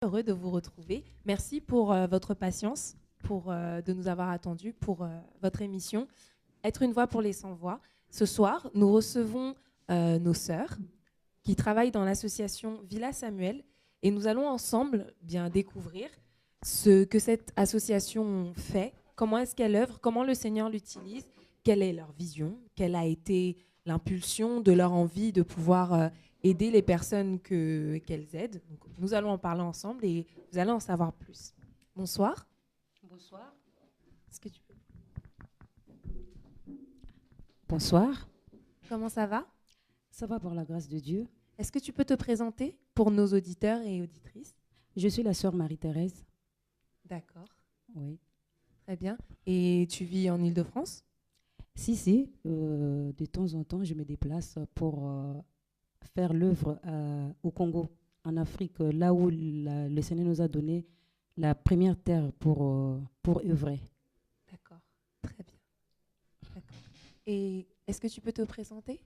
Heureux de vous retrouver. Merci pour votre patience, de nous avoir attendus pour votre émission Être une voix pour les sans-voix. Ce soir, nous recevons nos sœurs qui travaillent dans l'association Villa Samuel et nous allons ensemble bien découvrir ce que cette association fait, comment est-ce qu'elle œuvre, comment le Seigneur l'utilise, quelle est leur vision, quelle a été l'impulsion de leur envie de pouvoir aider les personnes qu'elles aident. Donc, nous allons en parler ensemble et vous allez en savoir plus. Bonsoir. Bonsoir. Est-ce que tu peux... Bonsoir. Comment ça va? Ça va par la grâce de Dieu. Est-ce que tu peux te présenter pour nos auditeurs et auditrices? Je suis la sœur Marie-Thérèse. D'accord. Oui. Très bien. Et tu vis en Île-de-France? Si. De temps en temps, je me déplace pour faire l'œuvre au Congo, en Afrique, là où le Seigneur nous a donné la première terre pour œuvrer. D'accord. Très bien. D'accord. Et est-ce que tu peux te présenter?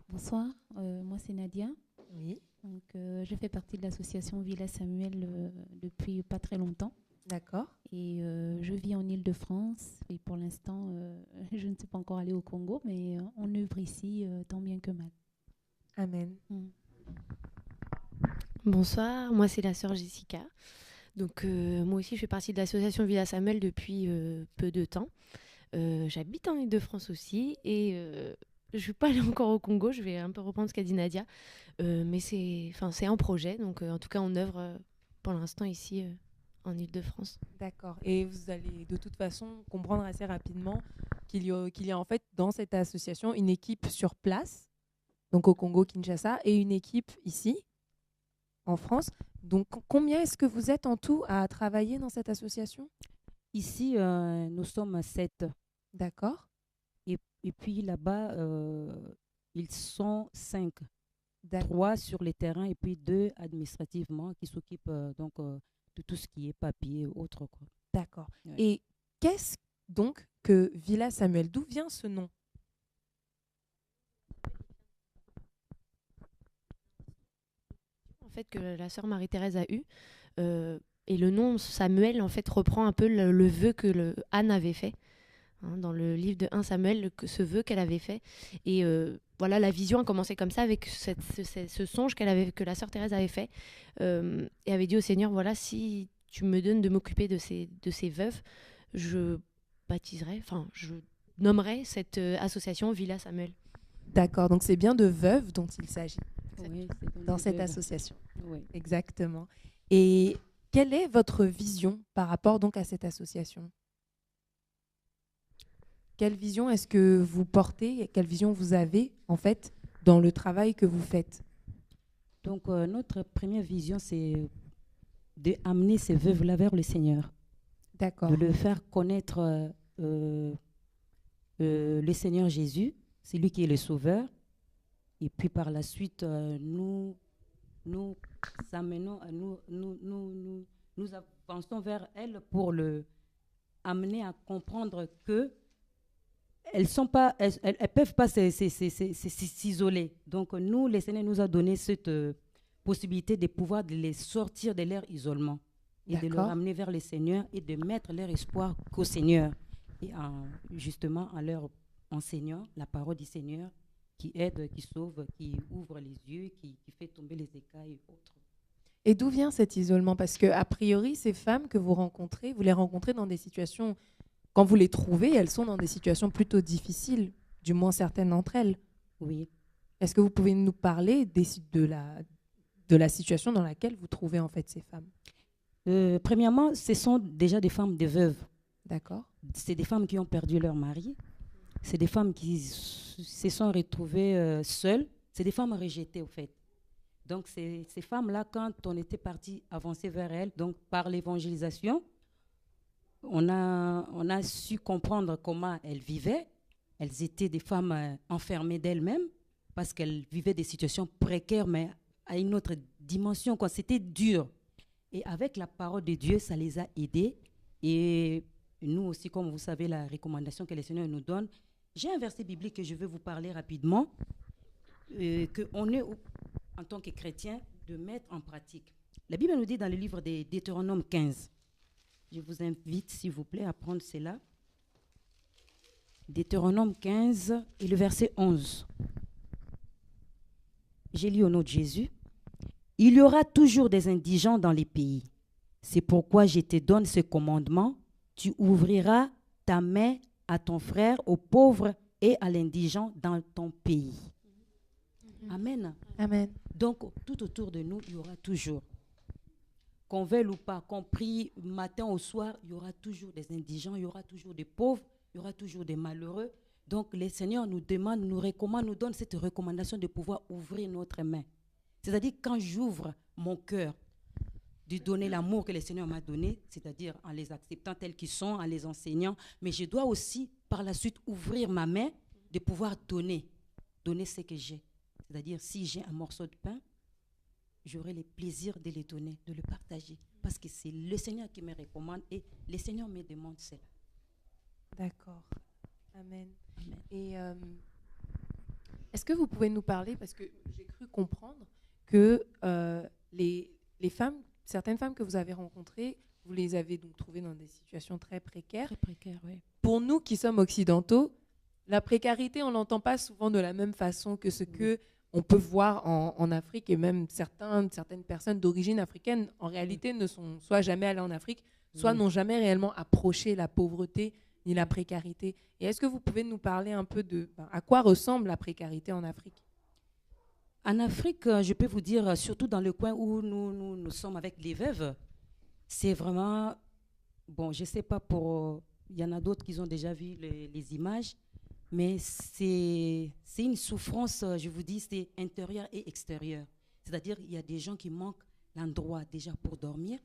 Bonsoir, moi c'est Nadia. Oui. Donc, je fais partie de l'association Villa Samuel depuis pas très longtemps. D'accord. Et je vis en Île-de-France. Et pour l'instant, je ne suis pas encore allée au Congo, mais on œuvre ici tant bien que mal. Amen. Bonsoir, moi c'est la sœur Jessica. Donc moi aussi je fais partie de l'association Villa Samuel depuis peu de temps. J'habite en Île-de-France aussi et je ne suis pas allée encore au Congo, je vais un peu reprendre ce qu'a dit Nadia. Mais c'est un projet, donc en tout cas on œuvre pour l'instant ici en Île-de-France. D'accord. Et vous allez de toute façon comprendre assez rapidement qu'il y a en fait dans cette association une équipe sur place, donc au Congo-Kinshasa, et une équipe ici, en France. Donc combien est-ce que vous êtes en tout à travailler dans cette association? Ici, nous sommes 7. D'accord. Et puis là-bas, ils sont 5. D'accord. 3 sur les terrains et puis 2 administrativement qui s'occupent de tout ce qui est papier ou autre, quoi. D'accord. Ouais. Et qu'est-ce donc que Villa Samuel? D'où vient ce nom? En fait que la sœur Marie-Thérèse a eu et le nom Samuel en fait reprend un peu le vœu que Anne avait fait dans le livre de 1 Samuel, ce vœu qu'elle avait fait. Et voilà, la vision a commencé comme ça avec ce songe que la sœur Thérèse avait fait et avait dit au Seigneur, voilà, si tu me donnes de m'occuper de ces veuves, je nommerai cette association Villa Samuel. D'accord. Donc c'est bien de veuves dont il s'agit Oui, dans cette association. Oui. Exactement. Et quelle est votre vision par rapport donc à cette association? Quelle vision est-ce que vous portez? Quelle vision vous avez en fait dans le travail que vous faites? Donc, notre première vision, c'est d'amener ces veuves-là vers le Seigneur. D'accord. De le faire connaître le Seigneur Jésus, c'est lui qui est le Sauveur. Et puis par la suite, nous avançons vers elle pour amener à comprendre que elles peuvent pas s'isoler. Donc nous, le Seigneur nous a donné cette possibilité de pouvoir de les sortir de leur isolement et de leur amener vers le Seigneur et de mettre leur espoir qu'au Seigneur. Et justement en leur enseignant la parole du Seigneur qui aide, qui sauve, qui ouvre les yeux, qui fait tomber les écailles et autres. Et d'où vient cet isolement? Parce que a priori, ces femmes que vous les rencontrez dans des situations, quand vous les trouvez, elles sont dans des situations plutôt difficiles, du moins certaines d'entre elles. Oui. Est-ce que vous pouvez nous parler de la situation dans laquelle vous trouvez en fait ces femmes? Premièrement, ce sont déjà des femmes des veuves. D'accord. C'est des femmes qui ont perdu leur mari. C'est des femmes qui se sont retrouvées seules. C'est des femmes rejetées, au fait. Donc, ces femmes-là, quand on était parti avancer vers elles, donc par l'évangélisation, on a su comprendre comment elles vivaient. Elles étaient des femmes enfermées d'elles-mêmes parce qu'elles vivaient des situations précaires, mais à une autre dimension, quoi. C'était dur. Et avec la parole de Dieu, ça les a aidées. Et nous aussi, comme vous savez, la recommandation que le Seigneur nous donne, j'ai un verset biblique que je vais vous parler rapidement, qu'on est, en tant que chrétien, de mettre en pratique. La Bible nous dit dans le livre des Deutéronome 15, je vous invite, s'il vous plaît, à prendre cela. Deutéronome 15 et le verset 11. J'ai lu au nom de Jésus. Il y aura toujours des indigents dans les pays. C'est pourquoi je te donne ce commandement. Tu ouvriras ta main à ton frère, aux pauvres et à l'indigent dans ton pays. Amen. Amen. Donc, tout autour de nous, il y aura toujours, qu'on veuille ou pas, qu'on prie matin au soir, il y aura toujours des indigents, il y aura toujours des pauvres, il y aura toujours des malheureux. Donc, le Seigneur nous demande, nous recommande, nous donne cette recommandation de pouvoir ouvrir notre main. C'est-à-dire, quand j'ouvre mon cœur, de donner l'amour que le Seigneur m'a donné, c'est-à-dire en les acceptant tels qu'ils sont, en les enseignant, mais je dois aussi, par la suite, ouvrir ma main, de pouvoir donner ce que j'ai. C'est-à-dire, si j'ai un morceau de pain, j'aurai le plaisir de le donner, de le partager. Parce que c'est le Seigneur qui me recommande et le Seigneur me demande cela. D'accord. Amen. Amen. Et est-ce que vous pouvez nous parler, parce que j'ai cru comprendre que les femmes, certaines femmes que vous avez rencontrées, vous les avez donc trouvées dans des situations très précaires. Très précaire, oui. Pour nous qui sommes occidentaux, la précarité, on ne l'entend pas souvent de la même façon que ce que on peut voir en Afrique, et même certaines personnes d'origine africaine, en réalité, ne sont soit jamais allées en Afrique, soit n'ont jamais réellement approché la pauvreté ni la précarité. Et est-ce que vous pouvez nous parler un peu de à quoi ressemble la précarité en Afrique? En Afrique, je peux vous dire, surtout dans le coin où nous sommes avec les veuves, c'est vraiment, bon, je ne sais pas il y en a d'autres qui ont déjà vu les images, mais c'est une souffrance, je vous dis, c'est intérieure et extérieure. C'est-à-dire il y a des gens qui manquent l'endroit déjà pour dormir.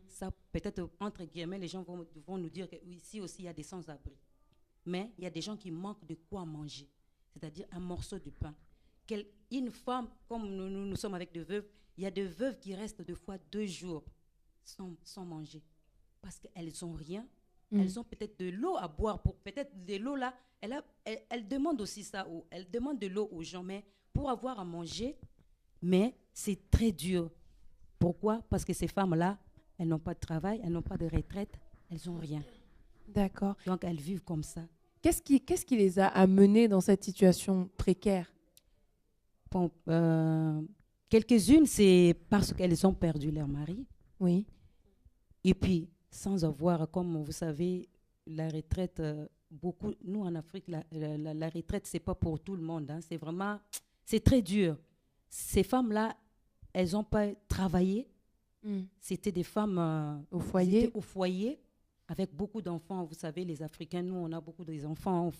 Ça, peut-être, entre guillemets, les gens vont nous dire qu'ici aussi, il y a des sans-abri. Mais il y a des gens qui manquent de quoi manger, c'est-à-dire un morceau de pain. Une femme, comme nous sommes avec des veuves, il y a des veuves qui restent des fois 2 jours sans manger parce qu'elles n'ont rien. Elles ont peut-être de l'eau à boire. Peut-être de l'eau là, elle demande aussi ça. Elle demande de l'eau aux gens, mais pour avoir à manger, mais c'est très dur. Pourquoi? Parce que ces femmes-là, elles n'ont pas de travail, elles n'ont pas de retraite, elles n'ont rien. D'accord. Donc elles vivent comme ça. Qu'est-ce qui les a amenées dans cette situation précaire? Bon, quelques-unes, c'est parce qu'elles ont perdu leur mari. Oui. Et puis, sans avoir, comme vous savez, la retraite, nous en Afrique, la retraite, ce n'est pas pour tout le monde. Hein. C'est très dur. Ces femmes-là, elles n'ont pas travaillé. C'était des femmes au foyer, avec beaucoup d'enfants. Vous savez, les Africains, nous, on a beaucoup d'enfants.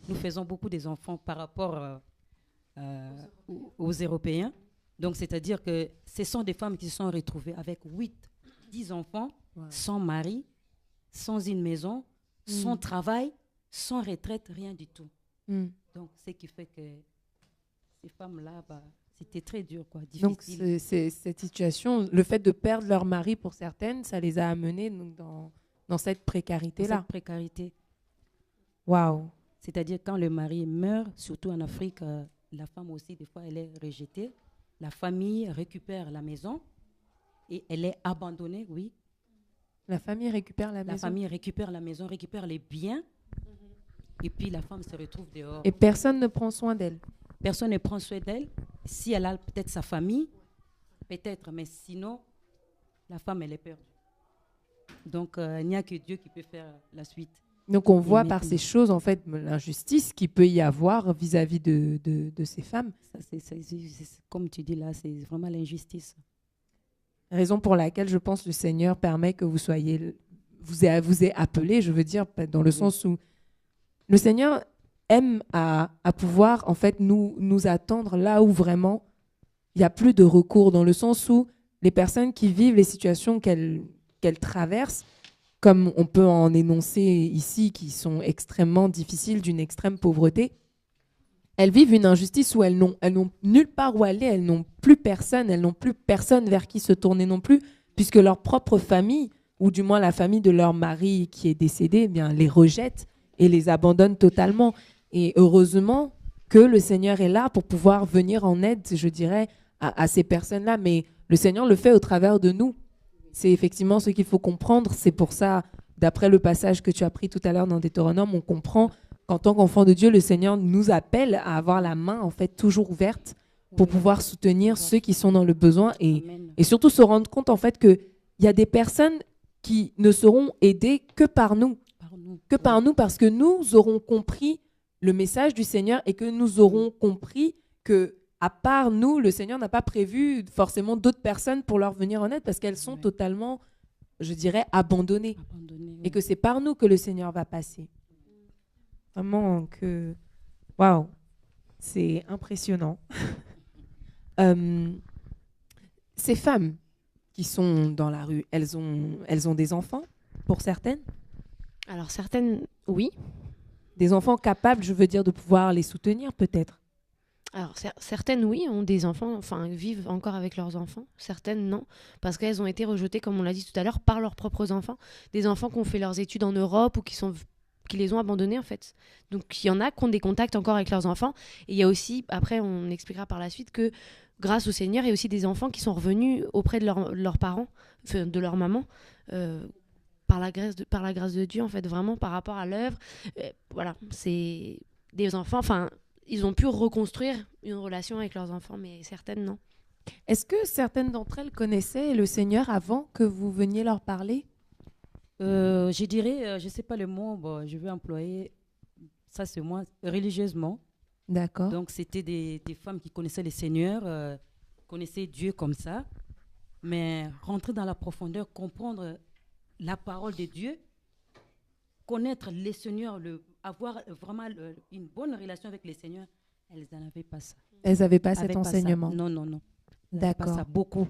Nous faisons beaucoup des enfants par rapport aux Européens. Donc, c'est-à-dire que ce sont des femmes qui se sont retrouvées avec 10 enfants, sans mari, sans une maison, sans travail, sans retraite, rien du tout. Donc, ce qui fait que ces femmes-là, c'était très dur, quoi, difficile. Donc, c'est cette situation, le fait de perdre leur mari pour certaines, ça les a amenées donc, dans cette précarité-là. Cette précarité. Waouh. C'est-à-dire quand le mari meurt, surtout en Afrique, la femme aussi, des fois, elle est rejetée. La famille récupère la maison et elle est abandonnée, oui. La famille récupère la maison. La famille récupère la maison, récupère les biens. Et puis la femme se retrouve dehors. Et personne ne prend soin d'elle. Personne ne prend soin d'elle. Si elle a peut-être sa famille, peut-être, mais sinon, la femme, elle est perdue. Donc, il n'y a que Dieu qui peut faire la suite. Donc, on voit par ces choses, en fait, l'injustice qu'il peut y avoir vis-à-vis de ces femmes. Ça, comme tu dis là, c'est vraiment l'injustice. Raison pour laquelle, je pense, le Seigneur permet que vous ait appelé, je veux dire, dans le sens où le Seigneur aime à pouvoir, en fait, nous attendre là où vraiment il n'y a plus de recours, dans le sens où les personnes qui vivent les situations qu'elles traversent, comme on peut en énoncer ici, qui sont extrêmement difficiles, d'une extrême pauvreté, elles vivent une injustice où elles n'ont nulle part où aller, elles n'ont plus personne vers qui se tourner non plus, puisque leur propre famille, ou du moins la famille de leur mari qui est décédé, eh bien, les rejette et les abandonne totalement. Et heureusement que le Seigneur est là pour pouvoir venir en aide, je dirais, à ces personnes-là. Mais le Seigneur le fait au travers de nous. C'est effectivement ce qu'il faut comprendre. C'est pour ça, d'après le passage que tu as pris tout à l'heure dans Deutéronome, on comprend qu'en tant qu'enfant de Dieu, le Seigneur nous appelle à avoir la main en fait toujours ouverte pour pouvoir soutenir ceux qui sont dans le besoin et surtout se rendre compte en fait qu'il y a des personnes qui ne seront aidées que par nous. Parce que nous aurons compris le message du Seigneur et que nous aurons compris que à part nous, le Seigneur n'a pas prévu forcément d'autres personnes pour leur venir en aide parce qu'elles sont totalement, je dirais, abandonnées. Et que c'est par nous que le Seigneur va passer. Vraiment que... Waouh, c'est impressionnant. Ces femmes qui sont dans la rue, elles ont des enfants, pour certaines? Alors certaines, oui. Des enfants capables, je veux dire, de pouvoir les soutenir peut-être? Alors certaines, oui, ont des enfants, enfin vivent encore avec leurs enfants. Certaines, non, parce qu'elles ont été rejetées, comme on l'a dit tout à l'heure, par leurs propres enfants. Des enfants qui ont fait leurs études en Europe ou qui les ont abandonnés, en fait. Donc il y en a qui ont des contacts encore avec leurs enfants. Et il y a aussi, après on expliquera par la suite, que grâce au Seigneur, il y a aussi des enfants qui sont revenus auprès de leurs parents, de leur maman, par la grâce de Dieu, en fait, vraiment par rapport à l'œuvre. Voilà, c'est des enfants, enfin, ils ont pu reconstruire une relation avec leurs enfants, mais certaines, non. Est-ce que certaines d'entre elles connaissaient le Seigneur avant que vous veniez leur parler? Je dirais, je ne sais pas le mot, bon, je vais employer, ça c'est moi, religieusement. D'accord. Donc c'était des femmes qui connaissaient le Seigneur, connaissaient Dieu comme ça, mais rentrer dans la profondeur, comprendre la parole de Dieu, connaître le Seigneur, avoir vraiment une bonne relation avec le Seigneur, elles n'en avaient pas ça. Elles n'avaient pas cet enseignement? Non, non, non. D'accord. Pas ça, beaucoup.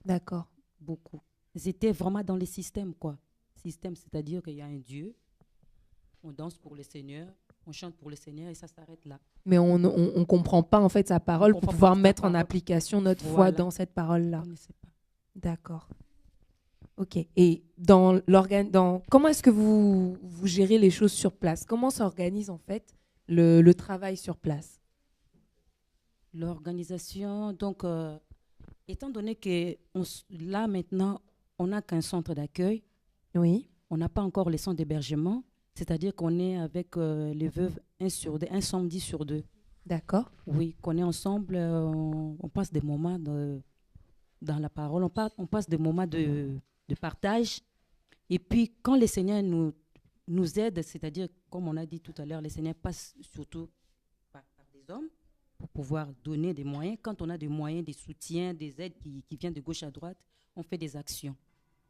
D'accord. Beaucoup. Elles étaient vraiment dans les systèmes, quoi. Système, c'est-à-dire qu'il y a un Dieu, on danse pour le Seigneur, on chante pour le Seigneur et ça s'arrête là. Mais on ne comprend pas en fait sa parole pour pouvoir mettre en application notre foi dans cette parole-là. On ne sait pas. D'accord. Ok. Et comment est-ce que vous gérez les choses sur place? Comment s'organise en fait le travail sur place? L'organisation, donc, étant donné que là maintenant, on n'a qu'un centre d'accueil. Oui. On n'a pas encore les centres d'hébergement, c'est-à-dire qu'on est avec les veuves un samedi sur deux. D'accord. Oui, qu'on est ensemble, on passe des moments dans la parole, on passe des moments de partage. Et puis, quand les Seigneurs nous aident, c'est-à-dire, comme on a dit tout à l'heure, les Seigneurs passent surtout par des hommes pour pouvoir donner des moyens. Quand on a des moyens, des soutiens, des aides qui viennent de gauche à droite, on fait des actions.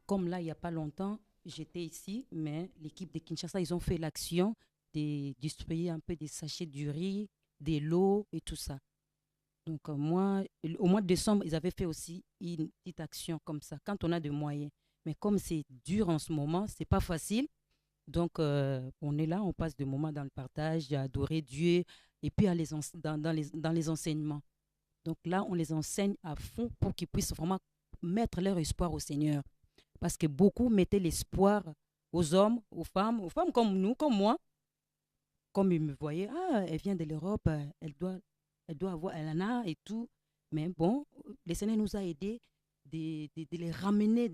Comme là, il n'y a pas longtemps, j'étais ici, mais l'équipe de Kinshasa, ils ont fait l'action de distribuer un peu des sachets du riz, des lots et tout ça. Donc moi, au mois de décembre, ils avaient fait aussi une petite action comme ça, quand on a des moyens. Mais comme c'est dur en ce moment, c'est pas facile. Donc on est là, on passe des moments dans le partage, à adorer Dieu et puis dans les enseignements. Donc là, on les enseigne à fond pour qu'ils puissent vraiment mettre leur espoir au Seigneur. Parce que beaucoup mettaient l'espoir aux hommes, aux femmes comme nous, comme moi. Comme ils me voyaient, elle vient de l'Europe, elle doit avoir, elle en a et tout. Mais bon, le Seigneur nous a aidés de les ramener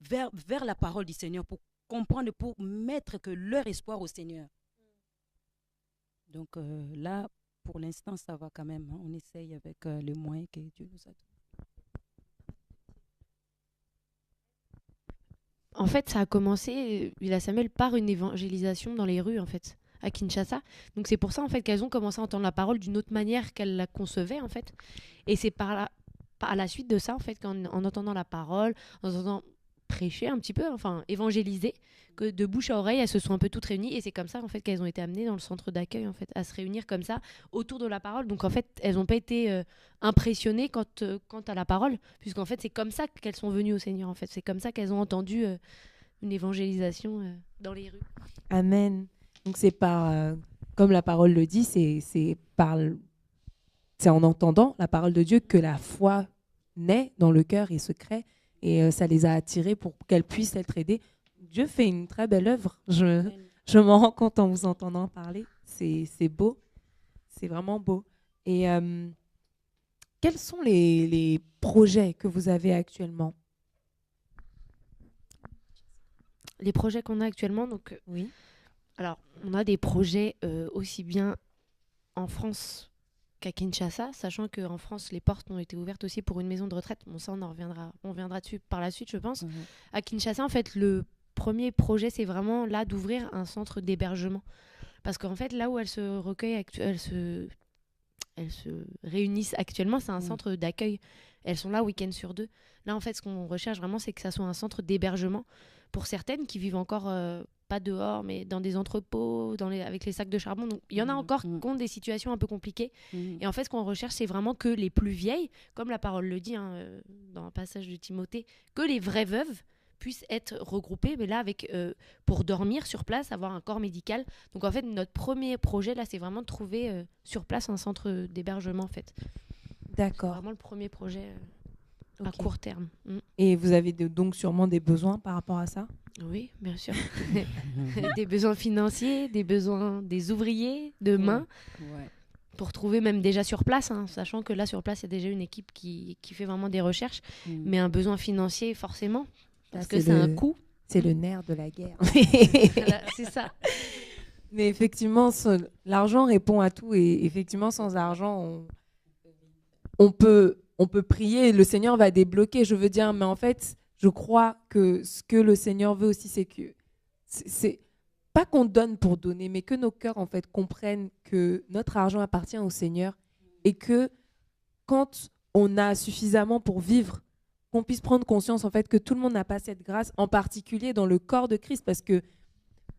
vers la parole du Seigneur pour comprendre, pour mettre que leur espoir au Seigneur. Donc là, pour l'instant, ça va quand même. Hein. On essaye avec les moyens que Dieu nous a donnés. En fait, ça a commencé, Villa Samuel, par une évangélisation dans les rues, en fait, à Kinshasa. Donc c'est pour ça, en fait, qu'elles ont commencé à entendre la parole d'une autre manière qu'elles la concevaient, en fait. Et c'est par la suite de ça, en fait, en entendant la parole, en entendant prêcher un petit peu, enfin, évangéliser, que de bouche à oreille, elles se sont un peu toutes réunies. Et c'est comme ça, en fait, qu'elles ont été amenées dans le centre d'accueil, en fait, à se réunir comme ça, autour de la parole. Donc, en fait, elles n'ont pas été impressionnées quant à la parole, puisqu'en fait, c'est comme ça qu'elles sont venues au Seigneur, en fait. C'est comme ça qu'elles ont entendu une évangélisation dans les rues. Amen. Donc, c'est comme la parole le dit, c'est en entendant la parole de Dieu que la foi naît dans le cœur et se crée. Et ça les a attirées pour qu'elles puissent être aidées. Dieu fait une très belle œuvre. Je m'en rends compte en vous entendant parler. C'est beau. C'est vraiment beau. Et quels sont les projets que vous avez actuellement? Les projets qu'on a actuellement, donc, Oui. alors, on a des projets aussi bien en France qu'à Kinshasa, sachant qu'en France, les portes ont été ouvertes aussi pour une maison de retraite. Bon, ça, on reviendra dessus par la suite, je pense. À Kinshasa, en fait, le premier projet, c'est vraiment là d'ouvrir un centre d'hébergement. Parce qu'en fait, là où elles se recueillent, elles se réunissent actuellement, c'est un centre d'accueil. Elles sont là week-end sur 2. Là, en fait, ce qu'on recherche vraiment, c'est que ça soit un centre d'hébergement pour certaines qui vivent encore pas dehors, mais dans des entrepôts, avec les sacs de charbon. Donc, il y en a encore qui ont des situations un peu compliquées. Et en fait, ce qu'on recherche, c'est vraiment que les plus vieilles, comme la parole le dit dans un passage de Timothée, que les vraies veuves puissent être regroupées, mais là, pour dormir sur place, avoir un corps médical. Donc, en fait, notre premier projet, là, c'est vraiment de trouver sur place un centre d'hébergement, en fait. D'accord. C'est vraiment le premier projet à court terme. Et vous avez donc sûrement des besoins par rapport à ça? Oui, bien sûr. Des besoins financiers, des besoins des ouvriers, de mains, pour trouver même déjà sur place, sachant que là, sur place, il y a déjà une équipe qui fait vraiment des recherches, mais un besoin financier, forcément, parce que c'est un coût. C'est le nerf de la guerre. Voilà, c'est ça. Mais effectivement, l'argent répond à tout, et effectivement, sans argent, on peut prier, le Seigneur va débloquer, je veux dire, mais en fait, je crois que ce que le Seigneur veut aussi, c'est que c'est pas qu'on donne pour donner, mais que nos cœurs, en fait, comprennent que notre argent appartient au Seigneur, et que quand on a suffisamment pour vivre, qu'on puisse prendre conscience, en fait, que tout le monde n'a pas cette grâce, en particulier dans le corps de Christ, parce que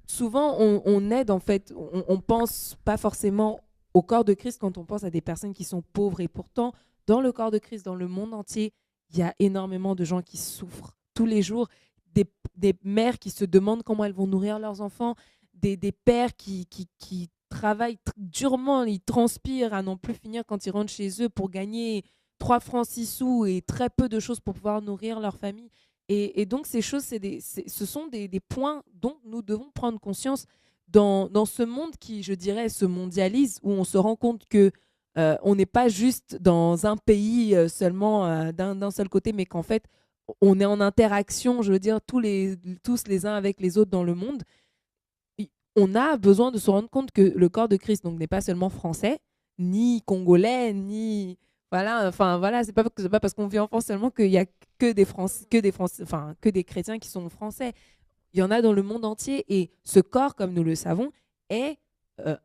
souvent, on aide, en fait, on pense pas forcément au corps de Christ quand on pense à des personnes qui sont pauvres, et pourtant, dans le corps de Christ, dans le monde entier, il y a énormément de gens qui souffrent tous les jours, des mères qui se demandent comment elles vont nourrir leurs enfants, des pères qui travaillent durement, ils transpirent à n'en plus finir quand ils rentrent chez eux pour gagner 3 francs 6 sous et très peu de choses pour pouvoir nourrir leur famille. Et donc ces choses, ce sont des points dont nous devons prendre conscience dans ce monde qui, je dirais, se mondialise, où on se rend compte que on n'est pas juste dans un pays seulement d'un seul côté, mais qu'en fait, on est en interaction, je veux dire, tous les uns avec les autres dans le monde. On a besoin de se rendre compte que le corps de Christ n'est pas seulement français, ni congolais, ni... Voilà, enfin voilà, c'est pas parce qu'on vit en France seulement qu'il y a que des chrétiens qui sont français. Il y en a dans le monde entier, et ce corps, comme nous le savons, est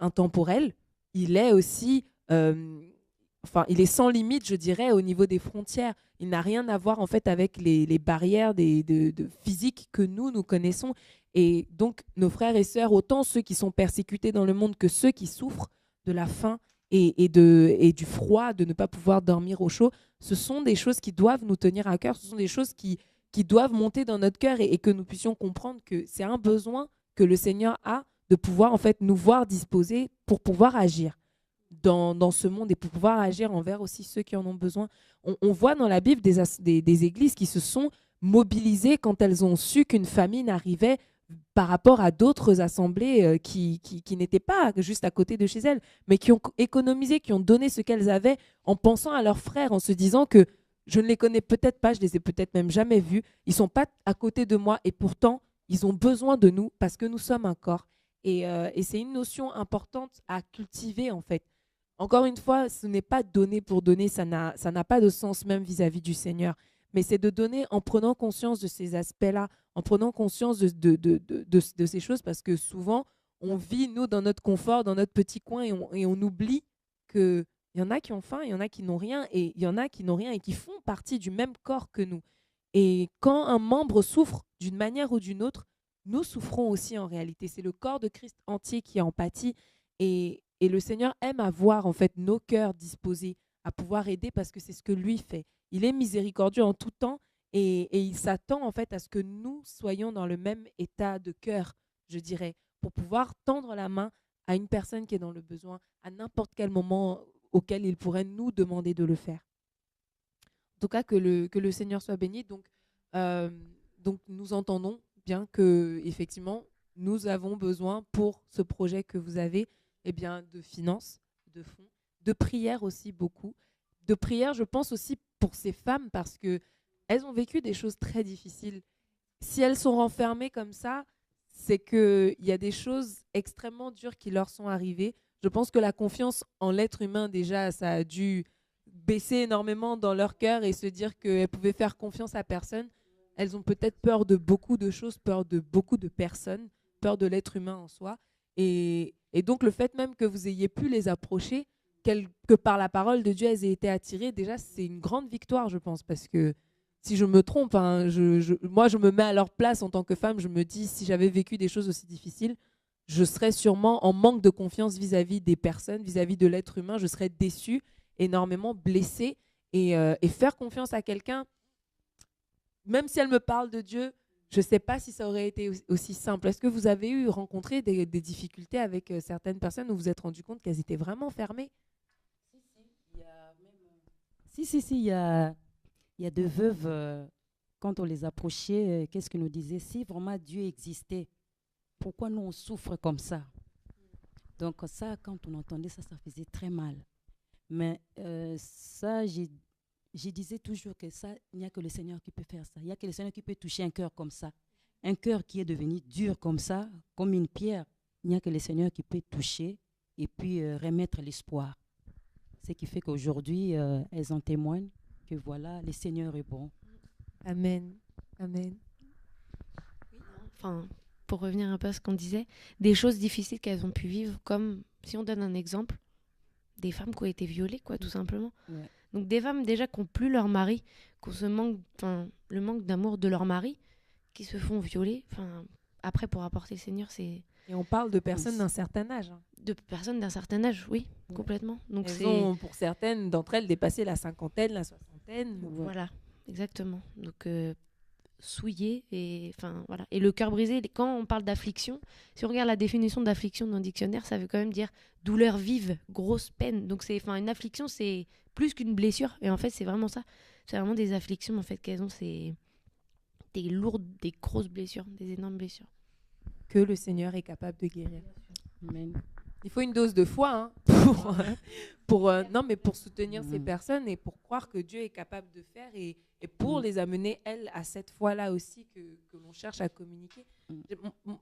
intemporel. Il est aussi... il est sans limite, je dirais, au niveau des frontières. Il n'a rien à voir en fait avec les barrières de physique que nous connaissons. Et donc, nos frères et sœurs, autant ceux qui sont persécutés dans le monde que ceux qui souffrent de la faim et du froid, de ne pas pouvoir dormir au chaud, ce sont des choses qui doivent nous tenir à cœur, ce sont des choses qui doivent monter dans notre cœur, et que nous puissions comprendre que c'est un besoin que le Seigneur a de pouvoir en fait nous voir disposés pour pouvoir agir dans ce monde, et pour pouvoir agir envers aussi ceux qui en ont besoin. On voit dans la Bible des églises qui se sont mobilisées quand elles ont su qu'une famine arrivait par rapport à d'autres assemblées qui n'étaient pas juste à côté de chez elles, mais qui ont économisé, qui ont donné ce qu'elles avaient en pensant à leurs frères, en se disant que je ne les connais peut-être pas, je les ai peut-être même jamais vus, ils ne sont pas à côté de moi, et pourtant, ils ont besoin de nous parce que nous sommes un corps. Et c'est une notion importante à cultiver, en fait. Encore une fois, ce n'est pas donner pour donner, ça n'a pas de sens même vis-à-vis du Seigneur, mais c'est de donner en prenant conscience de ces aspects-là, en prenant conscience de ces choses, parce que souvent, on vit, nous, dans notre confort, dans notre petit coin, et on oublie qu'il y en a qui ont faim, il y en a qui n'ont rien, et il y en a qui n'ont rien et qui font partie du même corps que nous. Et quand un membre souffre d'une manière ou d'une autre, nous souffrons aussi en réalité. C'est le corps de Christ entier qui en pâtit, et le Seigneur aime avoir en fait nos cœurs disposés à pouvoir aider, parce que c'est ce que lui fait. Il est miséricordieux en tout temps, et il s'attend en fait à ce que nous soyons dans le même état de cœur, je dirais, pour pouvoir tendre la main à une personne qui est dans le besoin à n'importe quel moment auquel il pourrait nous demander de le faire. En tout cas, que le Seigneur soit béni. Donc nous entendons bien que effectivement nous avons besoin pour ce projet que vous avez, de finances, de fonds, de prières aussi beaucoup, de prière, je pense aussi pour ces femmes parce qu'elles ont vécu des choses très difficiles. Si elles sont renfermées comme ça, c'est qu'il y a des choses extrêmement dures qui leur sont arrivées. Je pense que la confiance en l'être humain, déjà, ça a dû baisser énormément dans leur cœur et se dire qu'elles pouvaient faire confiance à personne. Elles ont peut-être peur de beaucoup de choses, peur de beaucoup de personnes, peur de l'être humain en soi. Et donc, le fait même que vous ayez pu les approcher, que par la parole de Dieu, elles aient été attirées, déjà, c'est une grande victoire, je pense, parce que si je me trompe, hein, moi, je me mets à leur place en tant que femme, je me dis, si j'avais vécu des choses aussi difficiles, je serais sûrement en manque de confiance vis-à-vis des personnes, vis-à-vis de l'être humain, je serais déçue, énormément blessée, et faire confiance à quelqu'un, même si elle me parle de Dieu, je ne sais pas si ça aurait été aussi simple. Est-ce que vous avez rencontré des difficultés avec certaines personnes où vous vous êtes rendu compte qu'elles étaient vraiment fermées? Si, il y a des veuves, quand on les approchait, qu'est-ce qu'ils nous disaient? Si vraiment Dieu existait, pourquoi nous on souffre comme ça? Donc ça, quand on entendait ça, ça faisait très mal. Mais ça, je disais toujours que ça, il n'y a que le Seigneur qui peut faire ça. Il n'y a que le Seigneur qui peut toucher un cœur comme ça. Un cœur qui est devenu dur comme ça, comme une pierre. Il n'y a que le Seigneur qui peut toucher et puis remettre l'espoir. Ce qui fait qu'aujourd'hui, elles en témoignent que voilà, le Seigneur est bon. Amen. Amen. Enfin, pour revenir un peu à ce qu'on disait, des choses difficiles qu'elles ont pu vivre, comme, si on donne un exemple, des femmes qui ont été violées, quoi, tout simplement. Ouais. Donc des femmes déjà qui n'ont plus leur mari, le manque d'amour de leur mari, qui se font violer. Après, pour apporter le Seigneur, c'est... Et on parle de personnes d'un certain âge. Hein. De personnes d'un certain âge, oui, Ouais. complètement. Donc Elles ont, pour certaines d'entre elles, dépassé la cinquantaine, la soixantaine. Voilà, exactement. Donc souillé et voilà. Et le cœur brisé, quand on parle d'affliction, si on regarde la définition d'affliction dans le dictionnaire, ça veut quand même dire douleur vive, grosse peine. Donc une affliction, c'est plus qu'une blessure. Et en fait, c'est vraiment ça. C'est vraiment des afflictions en fait qu'elles ont, c'est des lourdes, des grosses blessures, des énormes blessures. Que le Seigneur est capable de guérir. Amen. Il faut une dose de foi pour soutenir ces personnes et pour croire que Dieu est capable de faire et pour les amener, elles, à cette foi-là aussi que l'on cherche à communiquer.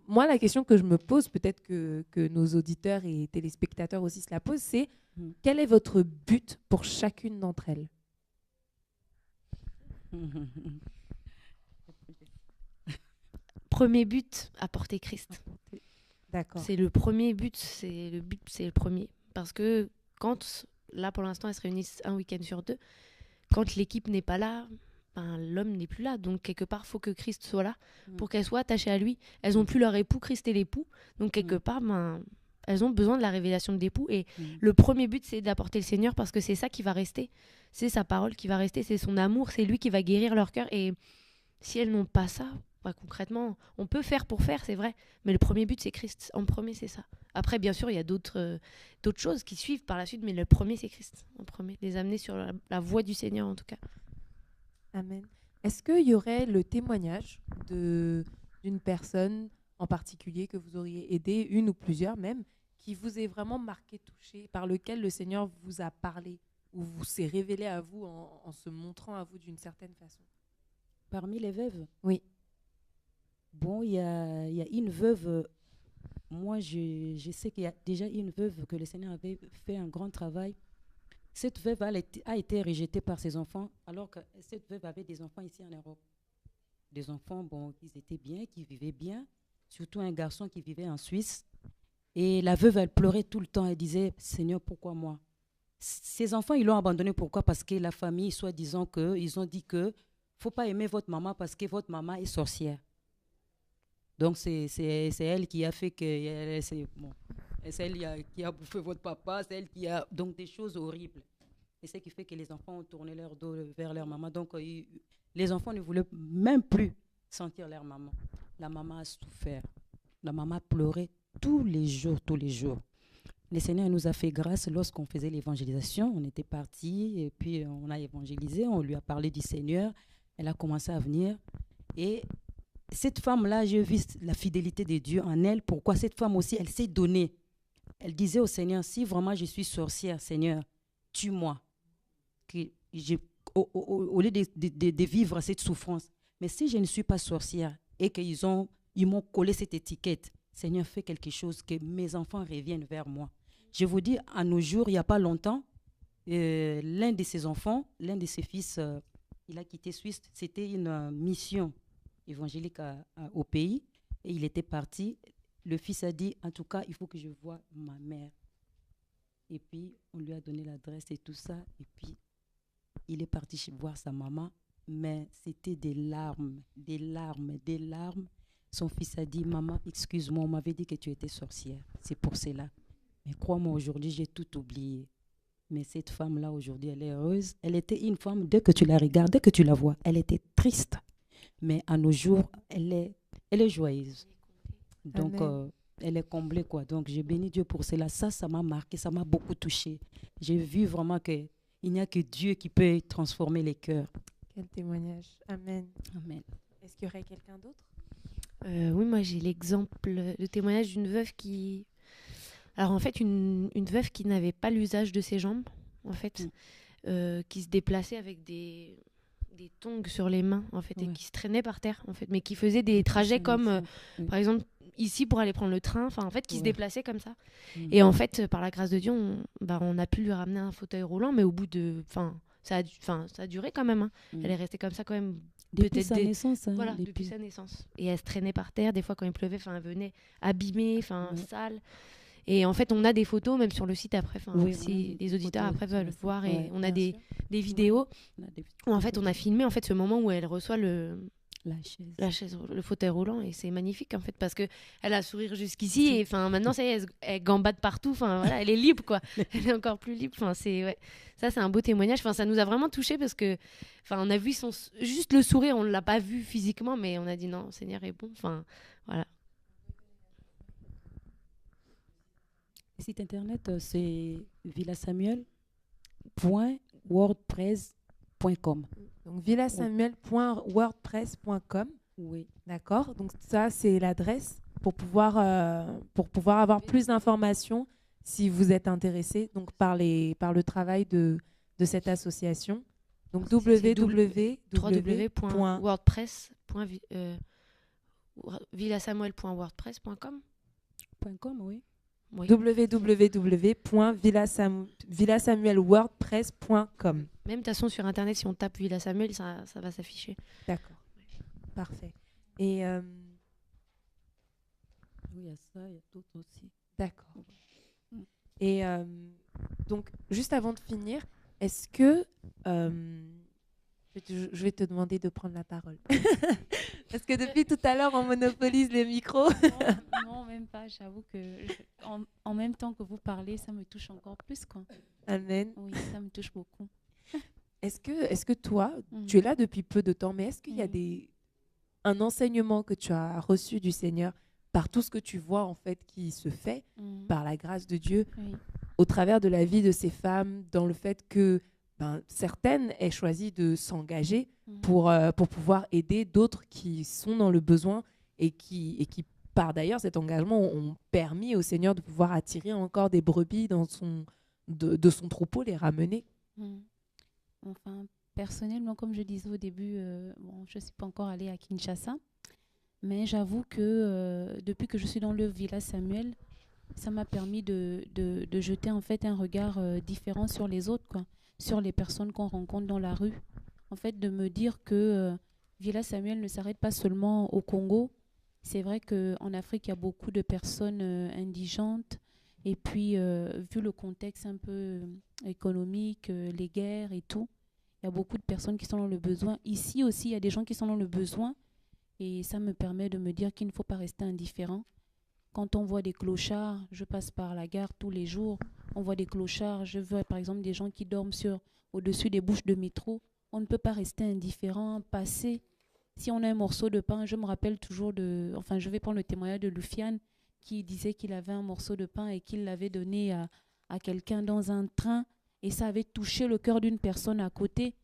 Moi, la question que je me pose, peut-être que nos auditeurs et téléspectateurs aussi se la posent, c'est quel est votre but pour chacune d'entre elles? Premier but, apporter Christ. D'accord. C'est le premier but, c'est le premier. Parce que là pour l'instant, elles se réunissent un week-end sur 2, quand l'équipe n'est pas là, l'homme n'est plus là. Donc quelque part, il faut que Christ soit là pour qu'elles soient attachées à lui. Elles n'ont plus leur époux, Christ est l'époux. Donc quelque part, elles ont besoin de la révélation de l'époux. Et le premier but, c'est d'apporter le Seigneur parce que c'est ça qui va rester. C'est sa parole qui va rester, c'est son amour, c'est lui qui va guérir leur cœur. Et si elles n'ont pas ça, concrètement, on peut faire pour faire, c'est vrai. Mais le premier but, c'est Christ. En premier, c'est ça. Après, bien sûr, il y a d'autres choses qui suivent par la suite, mais le premier, c'est Christ. En premier, les amener sur la voie du Seigneur, en tout cas. Amen. Est-ce qu'il y aurait le témoignage d'une personne en particulier que vous auriez aidé, une ou plusieurs même, qui vous est vraiment marqué, touché, par lequel le Seigneur vous a parlé ou vous s'est révélé à vous en se montrant à vous d'une certaine façon? Parmi les veuves? Oui. Bon, il y a une veuve, moi je sais qu'il y a déjà une veuve que le Seigneur avait fait un grand travail. Cette veuve a été rejetée par ses enfants, alors que cette veuve avait des enfants ici en Europe. Des enfants, qui étaient bien, qui vivaient bien, surtout un garçon qui vivait en Suisse. Et la veuve, elle pleurait tout le temps, elle disait, Seigneur, pourquoi moi? Ses enfants, ils l'ont abandonné, pourquoi? Parce que la famille, soi-disant ils ont dit que ne faut pas aimer votre maman parce que votre maman est sorcière. Donc, c'est elle qui a fait que... c'est elle qui a bouffé votre papa, c'est elle qui a... Donc, des choses horribles. Et c'est ce qui fait que les enfants ont tourné leur dos vers leur maman. Donc, les enfants ne voulaient même plus sentir leur maman. La maman a souffert. La maman a pleuré tous les jours, tous les jours. Le Seigneur nous a fait grâce lorsqu'on faisait l'évangélisation. On était partis et puis on a évangélisé. On lui a parlé du Seigneur. Elle a commencé à venir. Et... cette femme-là, j'ai vu la fidélité de Dieu en elle. Pourquoi? Cette femme aussi, elle s'est donnée. Elle disait au Seigneur, si vraiment je suis sorcière, Seigneur, tue-moi. au lieu de vivre cette souffrance. Mais si je ne suis pas sorcière et ils m'ont collé cette étiquette, Seigneur, fais quelque chose, que mes enfants reviennent vers moi. Je vous dis, à nos jours, il n'y a pas longtemps, l'un de ses enfants, l'un de ses fils, il a quitté Suisse. C'était une mission évangélique au pays et il était parti. Le fils a dit, en tout cas, il faut que je voie ma mère. Et puis, on lui a donné l'adresse et tout ça. Et puis, il est parti voir sa maman. Mais c'était des larmes, des larmes, des larmes. Son fils a dit, maman, excuse-moi, on m'avait dit que tu étais sorcière. C'est pour cela. Mais crois-moi, aujourd'hui, j'ai tout oublié. Mais cette femme-là, aujourd'hui, elle est heureuse. Elle était une femme, dès que tu la regardes, dès que tu la vois, elle était triste. Mais à nos jours, elle est joyeuse. Donc, elle est comblée, quoi. Donc, je bénis Dieu pour cela. Ça m'a marqué, ça m'a beaucoup touchée. J'ai vu vraiment qu'il n'y a que Dieu qui peut transformer les cœurs. Quel témoignage. Amen. Amen. Est-ce qu'il y aurait quelqu'un d'autre? Oui, moi j'ai le témoignage d'une veuve qui... Alors en fait, une veuve qui n'avait pas l'usage de ses jambes, en fait, qui se déplaçait avec des tongs sur les mains, en fait, et qui se traînait par terre, en fait, mais qui faisait des trajets comme, par exemple, ici pour aller prendre le train, enfin, en fait, qui se déplaçait comme ça. Et en fait, par la grâce de Dieu, on a pu lui ramener un fauteuil roulant, mais au bout de... ça a duré quand même. Hein. Elle est restée comme ça quand même. Depuis sa naissance. Hein, voilà, depuis sa naissance. Et elle se traînait par terre, des fois quand il pleuvait, elle venait abîmée, sale. Et en fait, on a des photos, même sur le site après, si les auditeurs après veulent voir, et on a des vidéos où en fait, on a filmé en fait, ce moment où elle reçoit la chaise, le fauteuil roulant, et c'est magnifique en fait, parce qu'elle a le sourire jusqu'ici, et maintenant, ça y est, elle gambade partout, voilà, elle est libre, quoi. Elle est encore plus libre. Ça, c'est un beau témoignage. Ça nous a vraiment touchés, parce que on a vu juste le sourire, on ne l'a pas vu physiquement, mais on a dit non, Seigneur est bon. Voilà. Le site internet, c'est villasamuel.wordpress.com. Donc villasamuel.wordpress.com. Oui. D'accord. Donc ça, c'est l'adresse pour pouvoir avoir plus d'informations si vous êtes intéressé donc par le travail de cette association. Donc www.villasamuel.wordpress.com. Oui. www.villasamuelwordpress.com. Même de toute façon, sur Internet, si on tape Villa Samuel, ça va s'afficher. D'accord. Parfait. Et oui, il y a ça, il y a d'autres aussi. D'accord. Et donc, juste avant de finir, est-ce que... je vais te demander de prendre la parole. Parce que depuis tout à l'heure, on monopolise les micros. Non, même pas. J'avoue que en même temps que vous parlez, ça me touche encore plus, quoi. Amen. Oui, ça me touche beaucoup. Est-ce que toi, tu es là depuis peu de temps, mais est-ce qu'il y a un enseignement que tu as reçu du Seigneur par tout ce que tu vois en fait qui se fait par la grâce de Dieu au travers de la vie de ces femmes, dans le fait que certaines aient choisi de s'engager pour pouvoir aider d'autres qui sont dans le besoin et qui par d'ailleurs cet engagement ont permis au Seigneur de pouvoir attirer encore des brebis de son troupeau, les ramener. Enfin, personnellement, comme je disais au début, je ne suis pas encore allée à Kinshasa, mais j'avoue que depuis que je suis dans le Villa Samuel, ça m'a permis de jeter en fait un regard différent sur les autres, quoi, sur les personnes qu'on rencontre dans la rue. En fait, de me dire que Villa Samuel ne s'arrête pas seulement au Congo. C'est vrai qu'en Afrique, il y a beaucoup de personnes indigentes. Et puis, vu le contexte un peu économique, les guerres et tout, il y a beaucoup de personnes qui sont dans le besoin. Ici aussi, il y a des gens qui sont dans le besoin. Et ça me permet de me dire qu'il ne faut pas rester indifférent. Quand on voit des clochards, je passe par la gare tous les jours, on voit des clochards, je vois par exemple des gens qui dorment au-dessus des bouches de métro. On ne peut pas rester indifférent, passer. Si on a un morceau de pain, je me rappelle toujours je vais prendre le témoignage de Lufiane qui disait qu'il avait un morceau de pain et qu'il l'avait donné à quelqu'un dans un train et ça avait touché le cœur d'une personne à côté.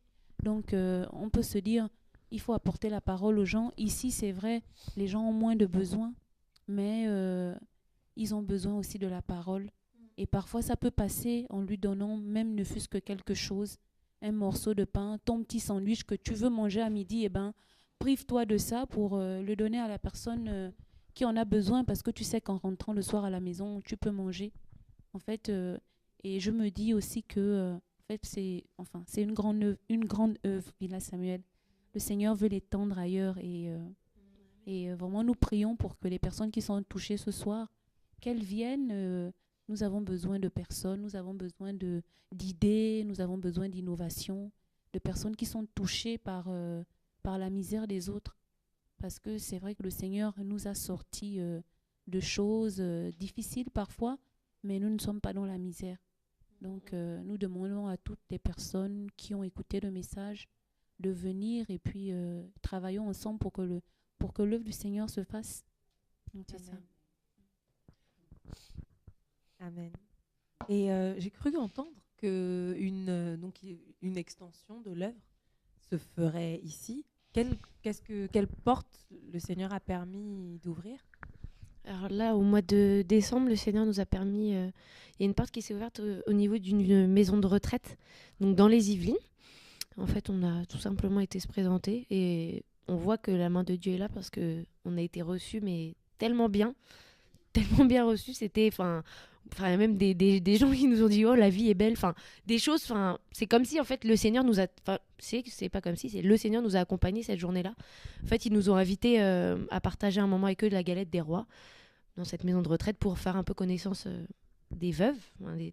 Donc on peut se dire, il faut apporter la parole aux gens. Ici, c'est vrai, les gens ont moins de besoins, mais ils ont besoin aussi de la parole. Et parfois, ça peut passer en lui donnant même ne fût-ce que quelque chose. un morceau de pain, ton petit sandwich que tu veux manger à midi, eh ben, prive-toi de ça pour le donner à la personne qui en a besoin parce que tu sais qu'en rentrant le soir à la maison, tu peux manger. En fait, et je me dis aussi que en fait, c'est une grande œuvre, Villa Samuel. Le Seigneur veut l'étendre ailleurs et vraiment nous prions pour que les personnes qui sont touchées ce soir, qu'elles viennent. Nous avons besoin de personnes, nous avons besoin d'idées, nous avons besoin d'innovation, de personnes qui sont touchées par la misère des autres. Parce que c'est vrai que le Seigneur nous a sortis de choses difficiles parfois, mais nous ne sommes pas dans la misère. Donc nous demandons à toutes les personnes qui ont écouté le message de venir et puis travaillons ensemble pour que l'œuvre du Seigneur se fasse. Donc, c'est ça. Amen. Et j'ai cru entendre qu'une extension de l'œuvre se ferait ici. Quelle porte le Seigneur a permis d'ouvrir? Alors là, au mois de décembre, le Seigneur nous a permis... Il y a une porte qui s'est ouverte au niveau d'une maison de retraite, donc dans les Yvelines. En fait, on a tout simplement été se présenter et on voit que la main de Dieu est là parce qu'on a été reçus, mais tellement bien reçus. C'était... il y a même des gens qui nous ont dit oh la vie est belle, des choses, c'est comme si en fait le Seigneur nous a, c'est pas comme si, c'est le Seigneur nous a accompagnés cette journée-là. En fait ils nous ont invités à partager un moment avec eux de la galette des rois dans cette maison de retraite pour faire un peu connaissance des veuves,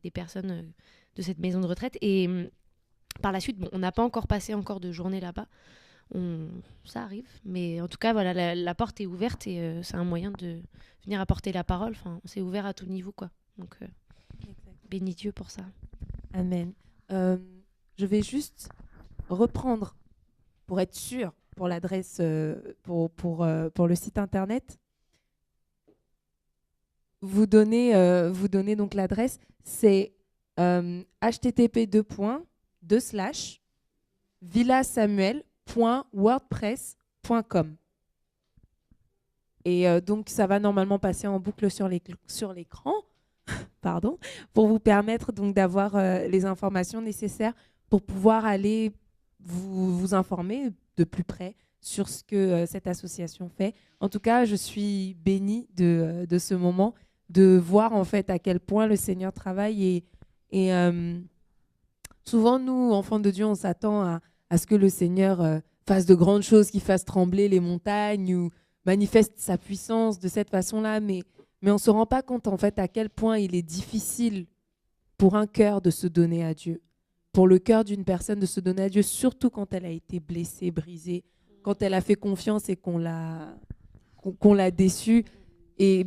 des personnes de cette maison de retraite et par la suite on n'a pas encore passé de journée là-bas. Ça arrive, mais en tout cas voilà la porte est ouverte et c'est un moyen de venir apporter la parole. C'est ouvert à tout niveau quoi. Donc, bénis Dieu pour ça. Amen. Je vais juste reprendre, pour être sûr, pour l'adresse, pour le site internet. Vous donnez donc l'adresse, c'est http://villasamuel.wordpress.com. Et donc, ça va normalement passer en boucle sur l'écran. Pardon, pour vous permettre donc d'avoir les informations nécessaires pour pouvoir aller vous informer de plus près sur ce que cette association fait. En tout cas, je suis bénie de ce moment, de voir en fait à quel point le Seigneur travaille et souvent nous, enfants de Dieu, on s'attend à ce que le Seigneur fasse de grandes choses, qu'il fasse trembler les montagnes ou manifeste sa puissance de cette façon-là, mais on ne se rend pas compte en fait à quel point il est difficile pour un cœur de se donner à Dieu, pour le cœur d'une personne de se donner à Dieu, surtout quand elle a été blessée, brisée, quand elle a fait confiance et qu'on l'a déçue. Et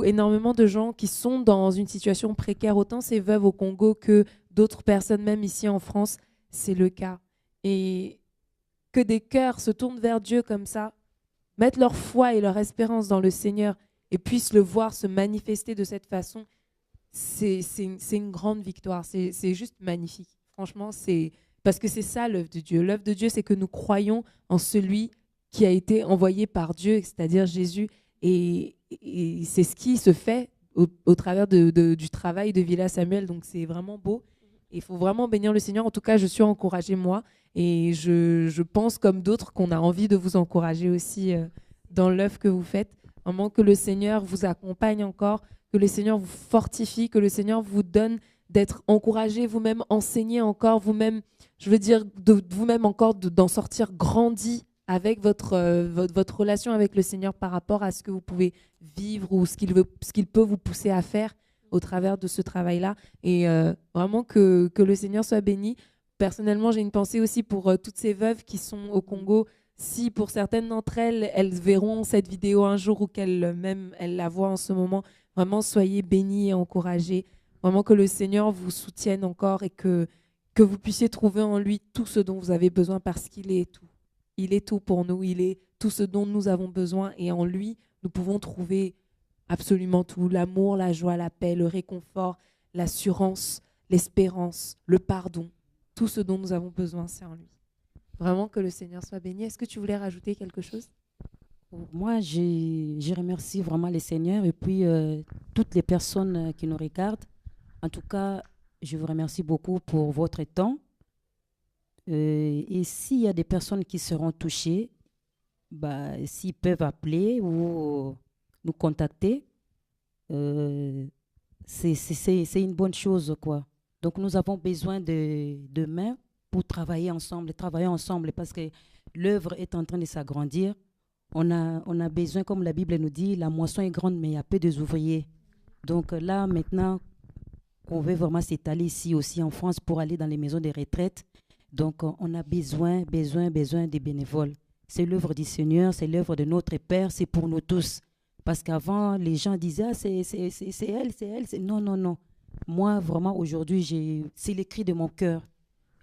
énormément de gens qui sont dans une situation précaire, autant ces veuves au Congo que d'autres personnes, même ici en France, c'est le cas. Et que des cœurs se tournent vers Dieu comme ça, mettent leur foi et leur espérance dans le Seigneur et puissent le voir se manifester de cette façon, c'est une grande victoire. C'est juste magnifique. Franchement, parce que c'est ça l'œuvre de Dieu. L'œuvre de Dieu, c'est que nous croyons en celui qui a été envoyé par Dieu, c'est-à-dire Jésus. Et c'est ce qui se fait au travers du travail de Villa Samuel. Donc, c'est vraiment beau. Il faut vraiment bénir le Seigneur. En tout cas, je suis encouragée, moi. Et je pense, comme d'autres, qu'on a envie de vous encourager aussi dans l'œuvre que vous faites. Vraiment que le Seigneur vous accompagne encore, que le Seigneur vous fortifie, que le Seigneur vous donne d'être encouragé, vous-même enseigner encore, vous-même, je veux dire, vous-même encore d'en sortir grandi avec votre relation avec le Seigneur par rapport à ce que vous pouvez vivre ou ce qu'il peut vous pousser à faire au travers de ce travail-là. Et vraiment que le Seigneur soit béni. Personnellement, j'ai une pensée aussi pour toutes ces veuves qui sont au Congo. Si pour certaines d'entre elles, elles verront cette vidéo un jour ou qu'elles la voient en ce moment, vraiment soyez bénis et encouragés. Vraiment que le Seigneur vous soutienne encore et que vous puissiez trouver en lui tout ce dont vous avez besoin parce qu'il est tout. Il est tout pour nous, il est tout ce dont nous avons besoin et en lui, nous pouvons trouver absolument tout. L'amour, la joie, la paix, le réconfort, l'assurance, l'espérance, le pardon. Tout ce dont nous avons besoin, c'est en lui. Vraiment que le Seigneur soit béni. Est-ce que tu voulais rajouter quelque chose? Moi, je remercie vraiment le Seigneur et puis toutes les personnes qui nous regardent. En tout cas, je vous remercie beaucoup pour votre temps. Et s'il y a des personnes qui seront touchées, bah, s'ils peuvent appeler ou nous contacter, c'est une bonne chose, quoi. Donc, nous avons besoin de mains pour travailler ensemble parce que l'œuvre est en train de s'agrandir. On a besoin, comme la Bible nous dit, la moisson est grande, mais il y a peu d'ouvriers. Donc là, maintenant, on veut vraiment s'étaler ici aussi en France pour aller dans les maisons de retraite. Donc, on a besoin des bénévoles. C'est l'œuvre du Seigneur, c'est l'œuvre de notre Père, c'est pour nous tous. Parce qu'avant, les gens disaient, ah, c'est elle. Non, non, non. Moi, vraiment, aujourd'hui, c'est le cri de mon cœur.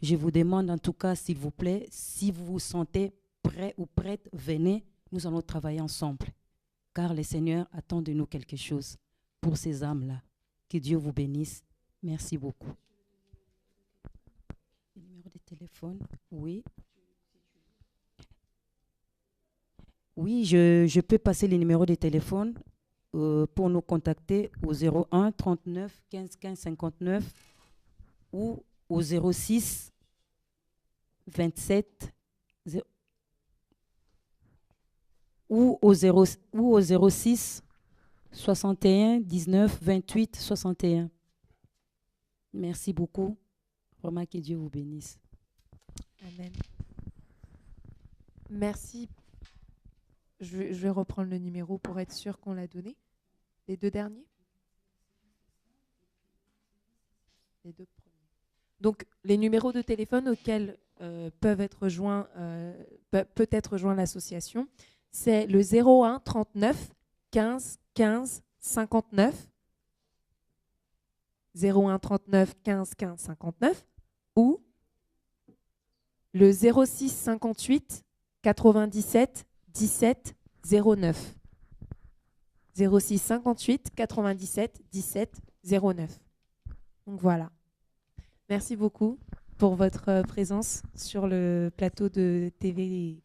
Je vous demande en tout cas, s'il vous plaît, si vous vous sentez prêt ou prête, venez, nous allons travailler ensemble. Car le Seigneur attend de nous quelque chose pour ces âmes-là. Que Dieu vous bénisse. Merci beaucoup. Le numéro de téléphone, oui. Oui, je peux passer les numéros de téléphone pour nous contacter au 01 39 15 15 59 ou au 06 27 ou au 06 61 19 28 61. Merci beaucoup. Vraiment que Dieu vous bénisse. Amen. Merci. Je vais reprendre le numéro pour être sûr qu'on l'a donné. Les deux derniers? Les deux premiers. Donc, les numéros de téléphone auxquels peut être joint l'association, c'est le 01 39 15 15 59, 01 39 15 15 59, ou le 06 58 97 17 09. 06 58 97 17 09. Donc voilà. Merci beaucoup pour votre présence sur le plateau de TV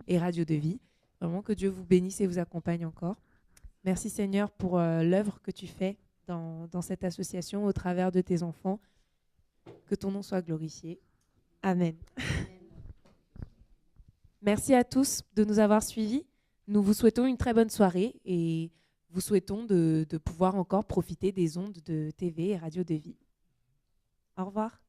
et Radio de Vie. Vraiment que Dieu vous bénisse et vous accompagne encore. Merci Seigneur pour l'œuvre que tu fais dans cette association au travers de tes enfants. Que ton nom soit glorifié. Amen. Merci à tous de nous avoir suivis. Nous vous souhaitons une très bonne soirée et vous souhaitons de pouvoir encore profiter des ondes de TV et Radio de Vie. Au revoir.